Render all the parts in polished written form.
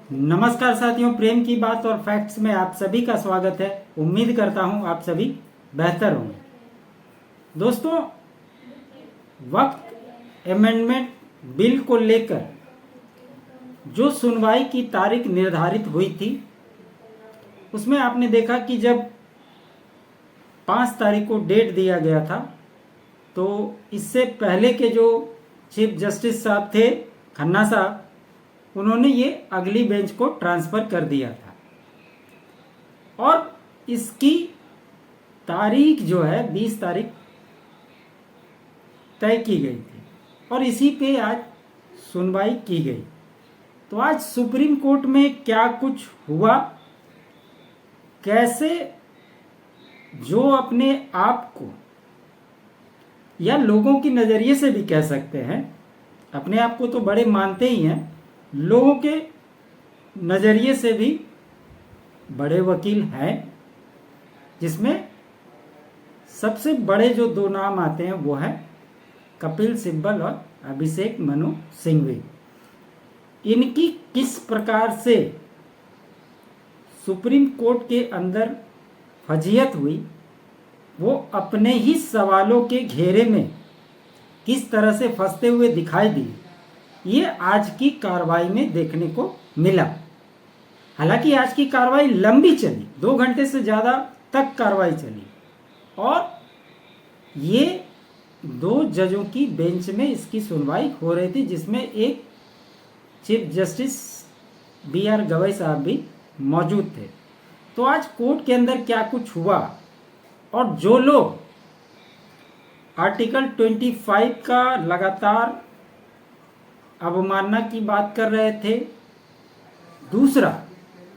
नमस्कार साथियों, प्रेम की बात और फैक्ट्स में आप सभी का स्वागत है। उम्मीद करता हूं आप सभी बेहतर होंगे। दोस्तों, वक्त अमेंडमेंट बिल को लेकर जो सुनवाई की तारीख निर्धारित हुई थी, उसमें आपने देखा कि जब 5 तारीख को डेट दिया गया था, तो इससे पहले के जो चीफ जस्टिस साहब थे, खन्ना साहब, उन्होंने ये अगली बेंच को ट्रांसफ़र कर दिया था और इसकी तारीख जो है 20 तारीख तय की गई थी और इसी पे आज सुनवाई की गई। तो आज सुप्रीम कोर्ट में क्या कुछ हुआ, कैसे जो अपने आप को या लोगों की नज़रिए से भी कह सकते हैं, अपने आप को तो बड़े मानते ही हैं, लोगों के नज़रिए से भी बड़े वकील हैं, जिसमें सबसे बड़े जो 2 नाम आते हैं वो है कपिल सिब्बल और अभिषेक मनु सिंघवी। इनकी किस प्रकार से सुप्रीम कोर्ट के अंदर फजीहत हुई, वो अपने ही सवालों के घेरे में किस तरह से फंसते हुए दिखाई दिए, ये आज की कार्रवाई में देखने को मिला। हालांकि आज की कार्रवाई लंबी चली, 2 घंटे से ज़्यादा तक कार्रवाई चली और ये 2 जजों की बेंच में इसकी सुनवाई हो रही थी, जिसमें एक चीफ जस्टिस BR गवई साहब भी मौजूद थे। तो आज कोर्ट के अंदर क्या कुछ हुआ और जो लोग आर्टिकल 25 का लगातार अवमानना की बात कर रहे थे, दूसरा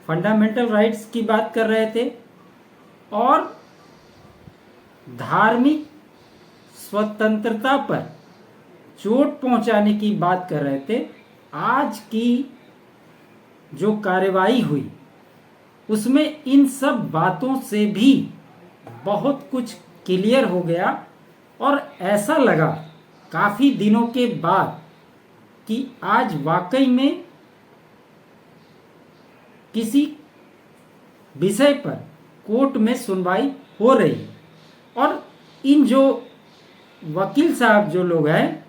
फंडामेंटल राइट्स की बात कर रहे थे और धार्मिक स्वतंत्रता पर चोट पहुंचाने की बात कर रहे थे, आज की जो कार्यवाही हुई उसमें इन सब बातों से भी बहुत कुछ क्लियर हो गया और ऐसा लगा काफ़ी दिनों के बाद कि आज वाकई में किसी विषय पर कोर्ट में सुनवाई हो रही है और इन जो वकील साहब जो लोग हैं,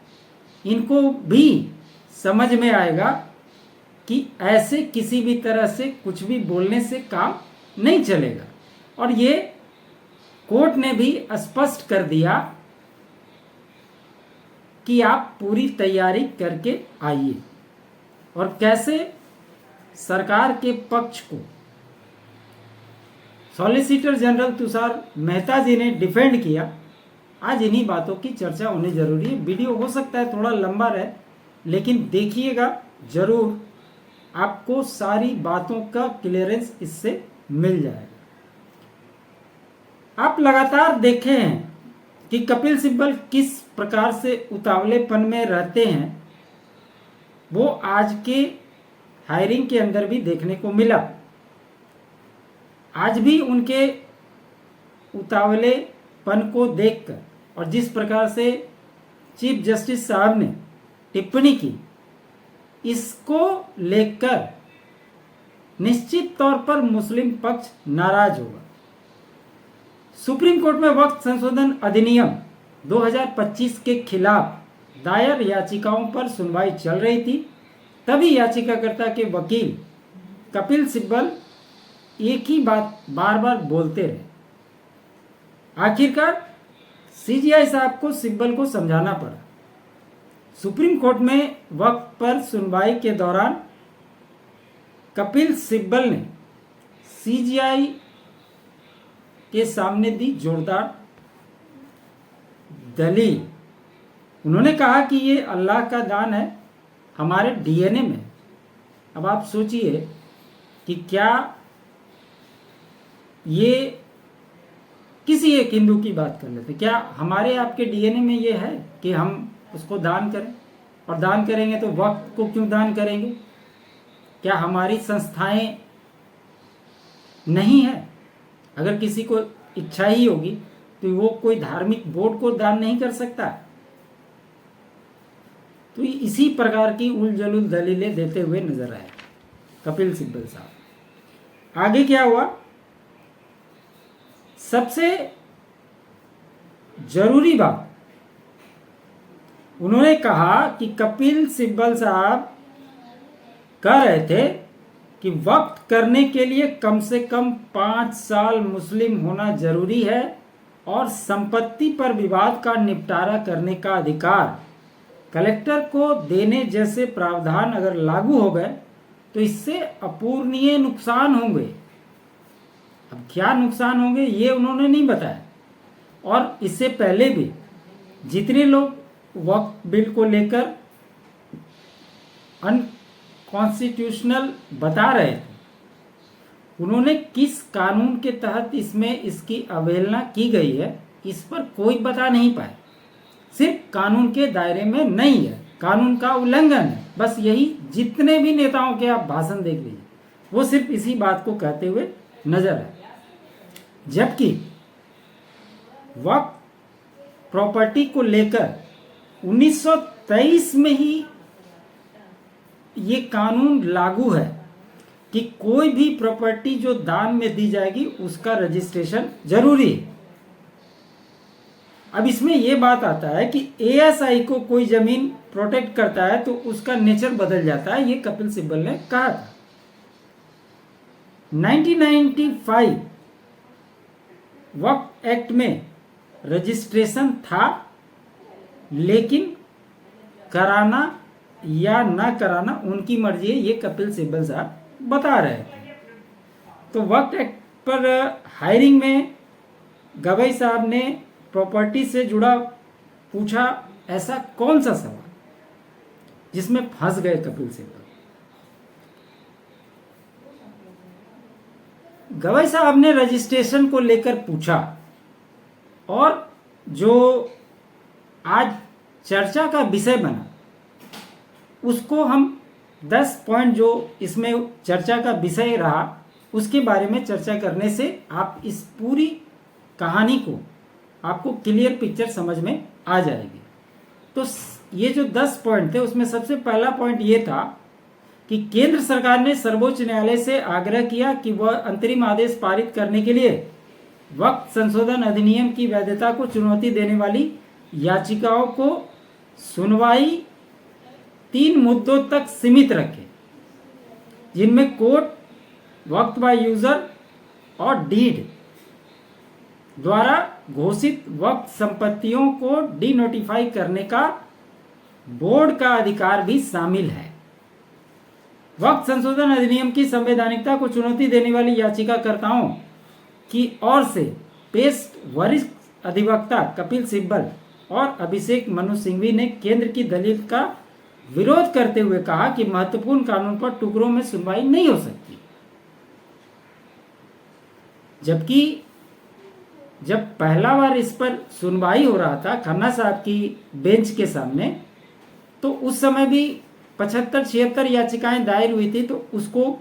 इनको भी समझ में आएगा कि ऐसे किसी भी तरह से कुछ भी बोलने से काम नहीं चलेगा। और ये कोर्ट ने भी स्पष्ट कर दिया कि आप पूरी तैयारी करके आइए और कैसे सरकार के पक्ष को सॉलिसिटर जनरल तुषार मेहता जी ने डिफेंड किया। आज इन्हीं बातों की चर्चा होनी जरूरी है। वीडियो हो सकता है थोड़ा लंबा रहे, लेकिन देखिएगा जरूर, आपको सारी बातों का क्लियरेंस इससे मिल जाएगा। आप लगातार देखे हैं कि कपिल सिब्बल किस प्रकार से उतावलेपन में रहते हैं, वो आज के हायरिंग के अंदर भी देखने को मिला। आज भी उनके उतावलेपन को देखकर और जिस प्रकार से चीफ जस्टिस साहब ने टिप्पणी की, इसको लेकर निश्चित तौर पर मुस्लिम पक्ष नाराज होगा। सुप्रीम कोर्ट में वक्त संशोधन अधिनियम 2025 के खिलाफ दायर याचिकाओं पर सुनवाई चल रही थी, तभी याचिकाकर्ता के वकील कपिल सिब्बल एक ही बात बार बार बोलते रहे। आखिरकार CJI साहब को सिब्बल को समझाना पड़ा। सुप्रीम कोर्ट में वक्त पर सुनवाई के दौरान कपिल सिब्बल ने CJI के सामने दी जोरदार दलील। उन्होंने कहा कि ये अल्लाह का दान है, हमारे DNA में। अब आप सोचिए कि क्या ये किसी एक हिंदू की बात कर लेते, क्या हमारे आपके DNA में ये है कि हम उसको दान करें? और दान करेंगे तो वक्त को क्यों दान करेंगे? क्या हमारी संस्थाएं नहीं है? अगर किसी को इच्छा ही होगी तो वो कोई धार्मिक बोर्ड को दान नहीं कर सकता। तो इसी प्रकार की उलझुल दलीलें देते हुए नजर आए। कपिल सिब्बल साहब। आगे क्या हुआ, सबसे जरूरी बात उन्होंने कहा कि कपिल सिब्बल साहब कह रहे थे कि वक्त करने के लिए कम से कम 5 साल मुस्लिम होना जरूरी है और संपत्ति पर विवाद का निपटारा करने का अधिकार कलेक्टर को देने जैसे प्रावधान अगर लागू हो गए तो इससे अपूरणीय नुकसान होंगे। अब क्या नुकसान होंगे ये उन्होंने नहीं बताया, और इससे पहले भी जितने लोग वक्फ बिल को लेकर अनकॉन्स्टिट्यूशनल बता रहे थे, उन्होंने किस कानून के तहत इसमें इसकी अवहेलना की गई है इस पर कोई बता नहीं पाए। सिर्फ कानून के दायरे में नहीं है, कानून का उल्लंघन है, बस यही। जितने भी नेताओं के आप भाषण देख लीजिए वो सिर्फ इसी बात को कहते हुए नजर आए। जबकि वक्फ प्रॉपर्टी को लेकर 1923 में ही ये कानून लागू है कि कोई भी प्रॉपर्टी जो दान में दी जाएगी उसका रजिस्ट्रेशन जरूरी है। अब इसमें यह बात आता है कि एएसआई को कोई जमीन प्रोटेक्ट करता है तो उसका नेचर बदल जाता है, ये कपिल सिब्बल ने कहा था। 1995 वक्फ एक्ट में रजिस्ट्रेशन था, लेकिन कराना या ना कराना उनकी मर्जी है, ये कपिल सिब्बल साहब बता रहे थे। तो वक्फ एक्ट पर हायरिंग में गवई साहब ने प्रॉपर्टी से जुड़ा पूछा ऐसा कौन सा सवाल जिसमें फंस गए कपिल सिब्बल। गवई साहब ने रजिस्ट्रेशन को लेकर पूछा, और जो आज चर्चा का विषय बना उसको हम 10 पॉइंट जो इसमें चर्चा का विषय रहा उसके बारे में चर्चा करने से आप इस पूरी कहानी को आपको क्लियर पिक्चर समझ में आ जाएगी। तो ये जो 10 पॉइंट थे उसमें सबसे पहला पॉइंट ये था कि केंद्र सरकार ने सर्वोच्च न्यायालय से आग्रह किया कि वह अंतरिम आदेश पारित करने के लिए वक्फ संशोधन अधिनियम की वैधता को चुनौती देने वाली याचिकाओं को सुनवाई 3 मुद्दों तक सीमित रखे, जिनमें कोर्ट वक्फ बाय यूजर और डीड द्वारा घोषित वक्फ संपत्तियों को डिनोटिफाई करने का बोर्ड का अधिकार भी शामिल है। वक्फ संशोधन अधिनियम की संवैधानिकता को चुनौती देने वाली याचिकाकर्ताओं की ओर से पेश वरिष्ठ अधिवक्ता कपिल सिब्बल और अभिषेक मनु सिंघवी ने केंद्र की दलील का विरोध करते हुए कहा कि महत्वपूर्ण कानून पर टुकड़ों में सुनवाई नहीं हो सकती। जबकि जब पहला बार इस पर सुनवाई हो रहा था खन्ना साहब की बेंच के सामने, तो उस समय भी 75-76 याचिकाएं दायर हुई थी, तो उसको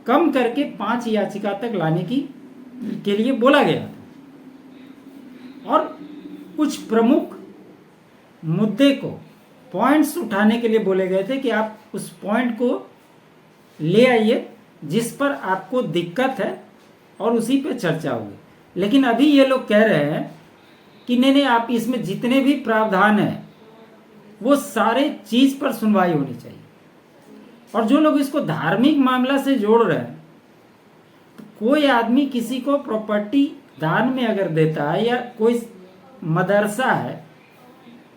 कम करके 5 याचिका तक लाने के लिए बोला गया था, और कुछ प्रमुख मुद्दे को पॉइंट्स उठाने के लिए बोले गए थे कि आप उस पॉइंट को ले आइए जिस पर आपको दिक्कत है और उसी पे चर्चा होगी। लेकिन अभी ये लोग कह रहे हैं कि नहीं, आप इसमें जितने भी प्रावधान हैं वो सारे चीज पर सुनवाई होनी चाहिए। और जो लोग इसको धार्मिक मामला से जोड़ रहे हैं, तो कोई आदमी किसी को प्रॉपर्टी दान में अगर देता है, या कोई मदरसा है,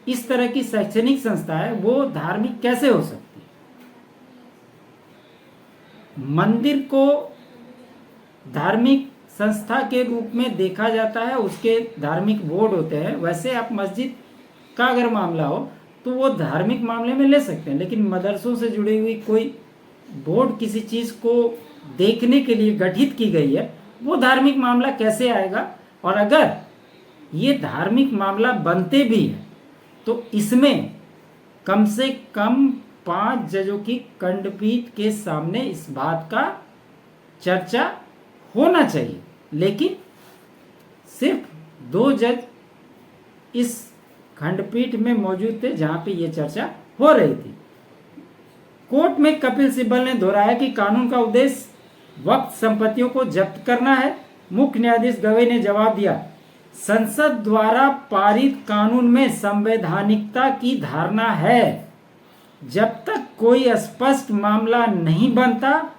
इस तरह की शैक्षणिक संस्था है, वो धार्मिक कैसे हो सकती है? मंदिर को धार्मिक संस्था के रूप में देखा जाता है, उसके धार्मिक बोर्ड होते हैं। वैसे आप मस्जिद का अगर मामला हो तो वो धार्मिक मामले में ले सकते हैं, लेकिन मदरसों से जुड़ी हुई कोई बोर्ड किसी चीज को देखने के लिए गठित की गई है, वो धार्मिक मामला कैसे आएगा? और अगर ये धार्मिक मामला बनते भी है तो इसमें कम से कम 5 जजों की खंडपीठ के सामने इस बात का चर्चा होना चाहिए। लेकिन सिर्फ 2 जज इस खंडपीठ में मौजूद थे जहां पे ये चर्चा हो रही थी। कोर्ट में कपिल सिब्बल ने दोहराया कि कानून का उद्देश्य वक्त संपत्तियों को जब्त करना है। मुख्य न्यायाधीश गवई ने जवाब दिया, संसद द्वारा पारित कानून में संवैधानिकता की धारणा है। जब तक कोई स्पष्ट मामला नहीं बनता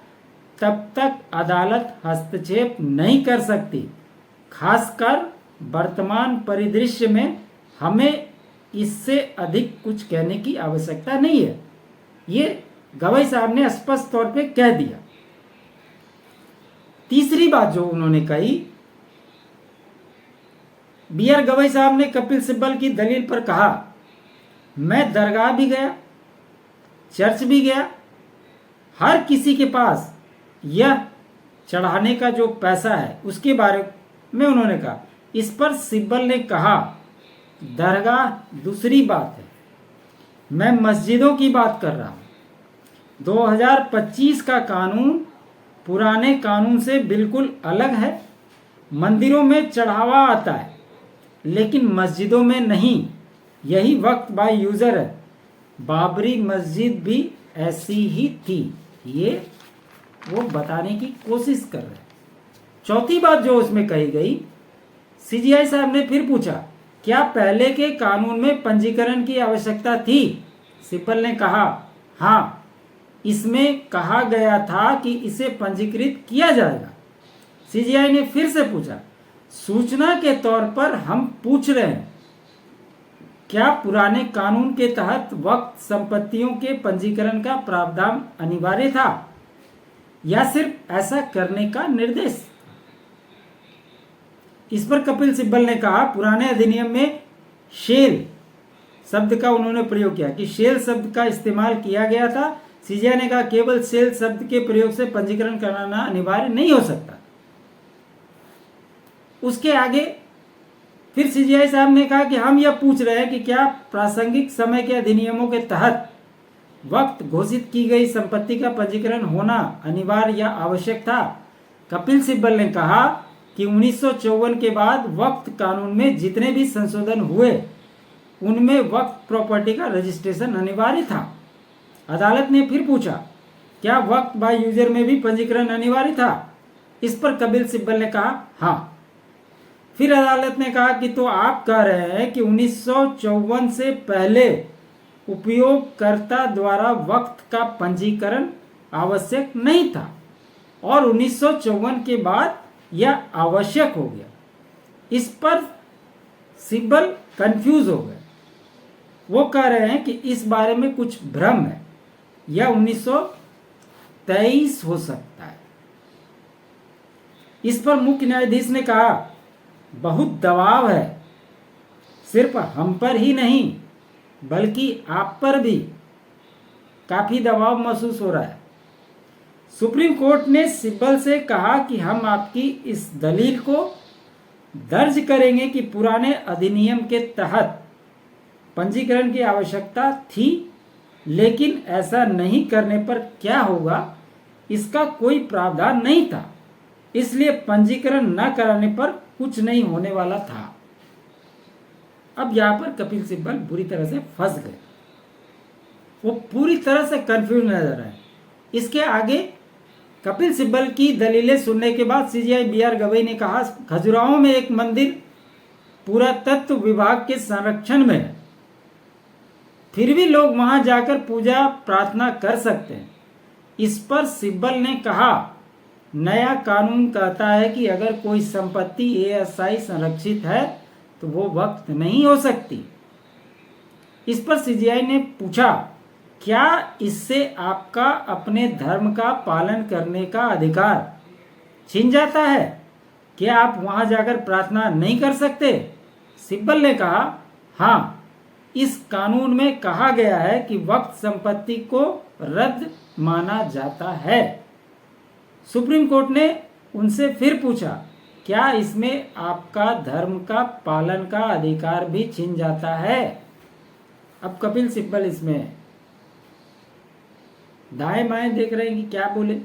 तब तक अदालत हस्तक्षेप नहीं कर सकती। खासकर वर्तमान परिदृश्य में हमें इससे अधिक कुछ कहने की आवश्यकता नहीं है। ये गवई साहब ने स्पष्ट तौर पे कह दिया। तीसरी बात जो उन्होंने कही, बी आर गवई साहब ने कपिल सिब्बल की दलील पर कहा, मैं दरगाह भी गया, चर्च भी गया, हर किसी के पास यह चढ़ाने का जो पैसा है उसके बारे में उन्होंने कहा। इस पर सिब्बल ने कहा, दरगाह दूसरी बात है, मैं मस्जिदों की बात कर रहा हूं। 2025 का कानून पुराने कानून से बिल्कुल अलग है। मंदिरों में चढ़ावा आता है लेकिन मस्जिदों में नहीं। यही वक्त बाय यूजर है। बाबरी मस्जिद भी ऐसी ही थी। ये वो बताने की कोशिश कर रहे हैं। चौथी बात जो उसमें कही गई, सीजीआई साहब ने फिर पूछा, क्या पहले के कानून में पंजीकरण की आवश्यकता थी? सिब्बल ने कहा, हाँ, इसमें कहा गया था कि इसे पंजीकृत किया जाएगा। सीजीआई ने फिर से पूछा, सूचना के तौर पर हम पूछ रहे हैं, क्या पुराने कानून के तहत वक्त संपत्तियों के पंजीकरण का प्रावधान अनिवार्य था या सिर्फ ऐसा करने का निर्देश? इस पर कपिल सिब्बल ने कहा, पुराने अधिनियम में शेल शब्द का उन्होंने प्रयोग किया कि शेल शब्द का इस्तेमाल किया गया था। सीजीआई ने कहा, केवल शेल शब्द के प्रयोग से पंजीकरण कराना अनिवार्य नहीं हो सकता। उसके आगे फिर सीजीआई साहब ने कहा कि हम यह पूछ रहे हैं कि क्या प्रासंगिक समय के अधिनियमों के तहत वक्त घोषित की गई संपत्ति का पंजीकरण होना अनिवार्य या आवश्यक था? कपिल सिब्बल ने कहा कि 1954 के बाद वक्त कानून में जितने भी संशोधन हुए उनमें वक्त प्रॉपर्टी का रजिस्ट्रेशन अनिवार्य था। अदालत ने फिर पूछा, क्या वक्त बाय यूजर में भी पंजीकरण अनिवार्य था? इस पर कपिल सिब्बल ने कहा, हाँ। फिर अदालत ने कहा कि तो आप कह रहे हैं कि 1954 से पहले उपयोगकर्ता द्वारा वक्त का पंजीकरण आवश्यक नहीं था और 1954 के बाद यह आवश्यक हो गया। इस पर सिब्बल कंफ्यूज हो गए। वो कह रहे हैं कि इस बारे में कुछ भ्रम है, यह 1923 हो सकता है। इस पर मुख्य न्यायाधीश ने कहा, बहुत दबाव है, सिर्फ हम पर ही नहीं बल्कि आप पर भी काफी दबाव महसूस हो रहा है। सुप्रीम कोर्ट ने सिब्बल से कहा कि हम आपकी इस दलील को दर्ज करेंगे कि पुराने अधिनियम के तहत पंजीकरण की आवश्यकता थी, लेकिन ऐसा नहीं करने पर क्या होगा इसका कोई प्रावधान नहीं था, इसलिए पंजीकरण न कराने पर कुछ नहीं होने वाला था। अब यहां पर कपिल सिब्बल बुरी तरह से फंस गए। वो पूरी तरह से कंफ्यूज नजर आए। इसके आगे कपिल सिब्बल की दलीलें सुनने के बाद सीजीआई बी आर गवई ने कहा, खजुराहो में एक मंदिर पुरातत्व विभाग के संरक्षण में है, फिर भी लोग वहां जाकर पूजा प्रार्थना कर सकते हैं। इस पर सिब्बल ने कहा, नया कानून कहता है कि अगर कोई संपत्ति एएसआई संरक्षित है तो वो वक्त नहीं हो सकती। इस पर सीजीआई ने पूछा, क्या इससे आपका अपने धर्म का पालन करने का अधिकार छिन जाता है? क्या आप वहां जाकर प्रार्थना नहीं कर सकते? सिब्बल ने कहा, हाँ, इस कानून में कहा गया है कि वक्त संपत्ति को रद्द माना जाता है। सुप्रीम कोर्ट ने उनसे फिर पूछा, क्या इसमें आपका धर्म का पालन का अधिकार भी छिन जाता है? अब कपिल सिब्बल इसमें दाएं बाएं देख रहे हैं कि क्या बोले।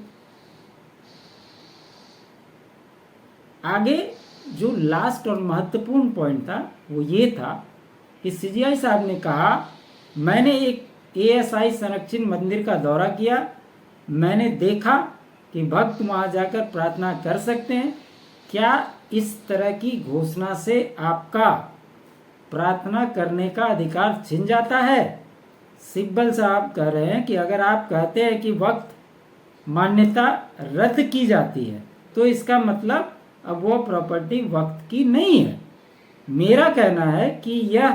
आगे जो लास्ट और महत्वपूर्ण पॉइंट था वो ये था कि सीजीआई साहब ने कहा, मैंने एक ASI संरक्षित मंदिर का दौरा किया। मैंने देखा कि भक्त वहां जाकर प्रार्थना कर सकते हैं। क्या इस तरह की घोषणा से आपका प्रार्थना करने का अधिकार छिन जाता है? सिब्बल साहब कह रहे हैं कि अगर आप कहते हैं कि वक्त मान्यता रद्द की जाती है तो इसका मतलब अब वो प्रॉपर्टी वक्त की नहीं है। मेरा कहना है कि यह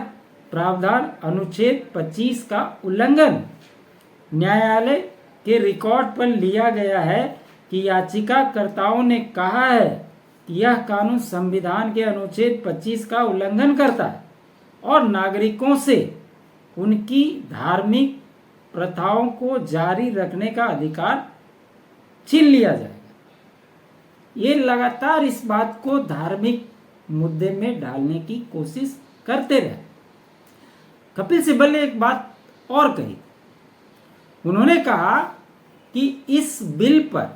प्रावधान अनुच्छेद 25 का उल्लंघन न्यायालय के रिकॉर्ड पर लिया गया है कि याचिकाकर्ताओं ने कहा है कि यह कानून संविधान के अनुच्छेद 25 का उल्लंघन करता है और नागरिकों से उनकी धार्मिक प्रथाओं को जारी रखने का अधिकार छीन लिया जाएगा। ये लगातार इस बात को धार्मिक मुद्दे में डालने की कोशिश करते रहे। कपिल सिब्बल ने एक बात और कही। उन्होंने कहा कि इस बिल पर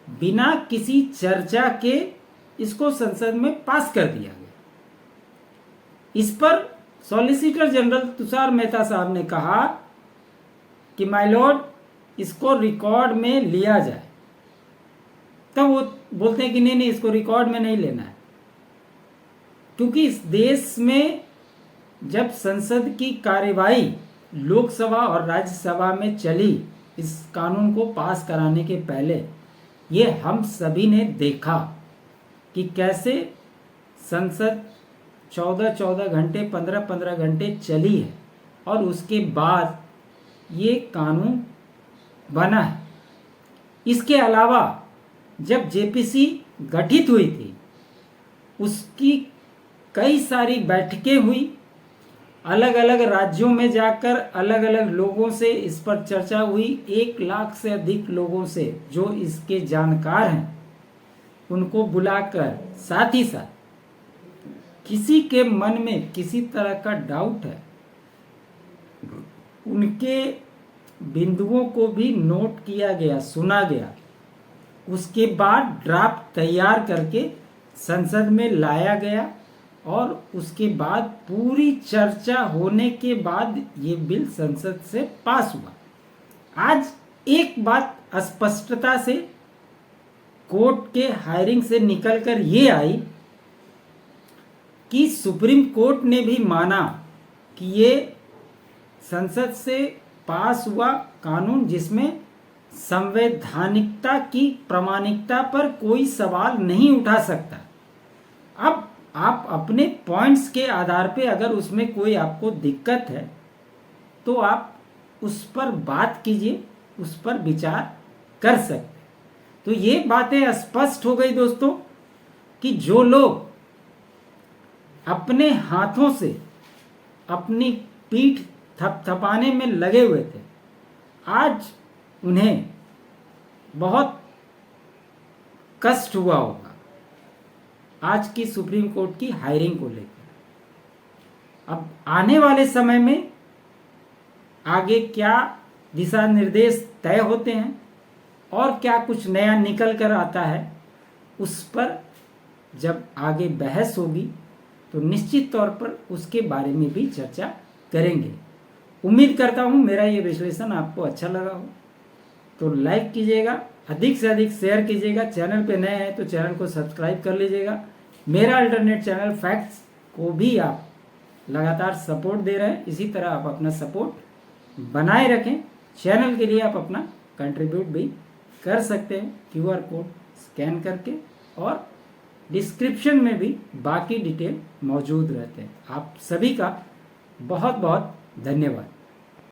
बिना किसी चर्चा के इसको संसद में पास कर दिया गया। इस पर सॉलिसिटर जनरल तुषार मेहता साहब ने कहा कि माय लॉर्ड इसको रिकॉर्ड में लिया जाए। तब वो बोलते हैं कि नहीं इसको रिकॉर्ड में नहीं लेना है, क्योंकि इस देश में जब संसद की कार्यवाही लोकसभा और राज्यसभा में चली इस कानून को पास कराने के पहले, ये हम सभी ने देखा कि कैसे संसद 14-14 घंटे 15-15 घंटे चली है और उसके बाद ये कानून बना है। इसके अलावा जब जेपीसी गठित हुई थी उसकी कई सारी बैठकें हुई, अलग अलग राज्यों में जाकर अलग अलग लोगों से इस पर चर्चा हुई। 1 लाख से अधिक लोगों से जो इसके जानकार हैं उनको बुलाकर, साथ ही साथ किसी के मन में किसी तरह का डाउट है उनके बिंदुओं को भी नोट किया गया, सुना गया। उसके बाद ड्राफ्ट तैयार करके संसद में लाया गया और उसके बाद पूरी चर्चा होने के बाद ये बिल संसद से पास हुआ। आज एक बात स्पष्टता से कोर्ट के हायरिंग से निकलकर ये आई कि सुप्रीम कोर्ट ने भी माना कि ये संसद से पास हुआ कानून जिसमें संवैधानिकता की प्रामाणिकता पर कोई सवाल नहीं उठा सकता। अब आप अपने पॉइंट्स के आधार पे अगर उसमें कोई आपको दिक्कत है तो आप उस पर बात कीजिए, उस पर विचार कर सकते। तो ये बातें स्पष्ट हो गई दोस्तों कि जो लोग अपने हाथों से अपनी पीठ थपथपाने में लगे हुए थे, आज उन्हें बहुत कष्ट हुआ होगा आज की सुप्रीम कोर्ट की हायरिंग को लेकर। अब आने वाले समय में आगे क्या दिशा निर्देश तय होते हैं और क्या कुछ नया निकल कर आता है, उस पर जब आगे बहस होगी तो निश्चित तौर पर उसके बारे में भी चर्चा करेंगे। उम्मीद करता हूँ मेरा ये विश्लेषण आपको अच्छा लगा हो, तो लाइक कीजिएगा, अधिक से अधिक शेयर कीजिएगा। चैनल पे नए हैं तो चैनल को सब्सक्राइब कर लीजिएगा। मेरा अल्टरनेट चैनल फैक्ट्स को भी आप लगातार सपोर्ट दे रहे हैं, इसी तरह आप अपना सपोर्ट बनाए रखें। चैनल के लिए आप अपना कंट्रीब्यूट भी कर सकते हैं QR कोड स्कैन करके, और डिस्क्रिप्शन में भी बाकी डिटेल मौजूद रहते हैं। आप सभी का बहुत बहुत धन्यवाद।